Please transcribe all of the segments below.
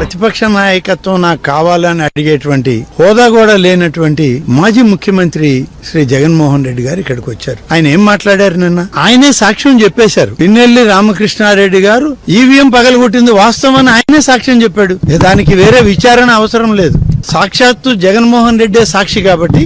ప్రతిపక్ష నాయకత్వం నాకు కావాలని అడిగేటువంటి హోదా కూడా లేనటువంటి మాజీ ముఖ్యమంత్రి శ్రీ జగన్మోహన్ రెడ్డి గారు ఇక్కడికి వచ్చారు. ఆయన ఏం మాట్లాడారు నిన్న? ఆయనే సాక్ష్యం చెప్పేశారు. పిన్నెల్లి రామకృష్ణారెడ్డి గారు ఈవీఎం పగలగొట్టింది వాస్తవం అని ఆయనే సాక్ష్యం చెప్పాడు. దానికి వేరే విచారణ అవసరం లేదు. సాక్షాత్తు జగన్మోహన్ రెడ్డే సాక్షి కాబట్టి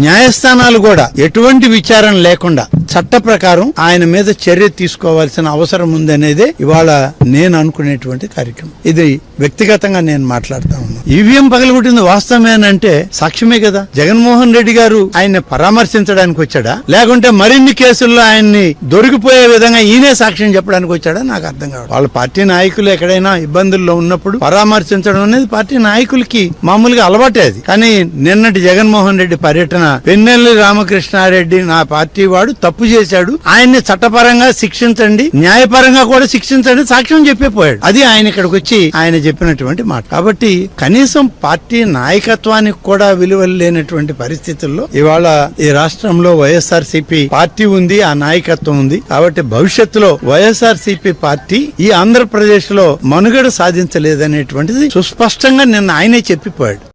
న్యాయస్థానాలు కూడా ఎటువంటి విచారణ లేకుండా చట్ట ప్రకారం ఆయన మీద చర్య తీసుకోవాల్సిన అవసరం ఉందనేదే ఇవాళ నేను అనుకునేటువంటి కార్యక్రమం. ఇది వ్యక్తిగతంగా నేను మాట్లాడుతా ఉన్నాను. ఈవీఎం పగలగొట్టింది వాస్తవమేనంటే సాక్ష్యమే కదా. జగన్మోహన్ రెడ్డి గారు ఆయన్ని పరామర్శించడానికి వచ్చాడా, లేకుంటే మరిన్ని కేసుల్లో ఆయన్ని దొరికిపోయే విధంగా ఈయనే సాక్ష్యం చెప్పడానికి వచ్చాడా నాకు అర్థం కాదు. వాళ్ళ పార్టీ నాయకులు ఎక్కడైనా ఇబ్బందుల్లో ఉన్నప్పుడు పరామర్శించడం అనేది పార్టీ నాయకులకి మామూలుగా అలవాటే. అది కానీ నిన్నటి జగన్మోహన్ రెడ్డి పర్యటన పిన్నెల్లి రామకృష్ణారెడ్డి నా పార్టీ వాడు తప్పు చేశాడు, ఆయన్ని చట్టపరంగా శిక్షించండి, న్యాయపరంగా కూడా శిక్షించండి సాక్ష్యం చెప్పే పోయాడు. అది ఆయన ఇక్కడికి వచ్చి ఆయన చెప్పినటువంటి మాట. కాబట్టి కనీసం పార్టీ నాయకత్వానికి కూడా విలువలు లేనటువంటి పరిస్థితుల్లో ఇవాళ ఈ రాష్ట్రంలో వైఎస్ఆర్సీపీ పార్టీ ఉంది, ఆ నాయకత్వం ఉంది. కాబట్టి భవిష్యత్తులో వైఎస్ఆర్సీపీ పార్టీ ఈ ఆంధ్రప్రదేశ్ లో మనుగడ సాధించలేదనేటువంటిది సుస్పష్టంగా నిన్న ఆయనే చెప్పిపోయాడు.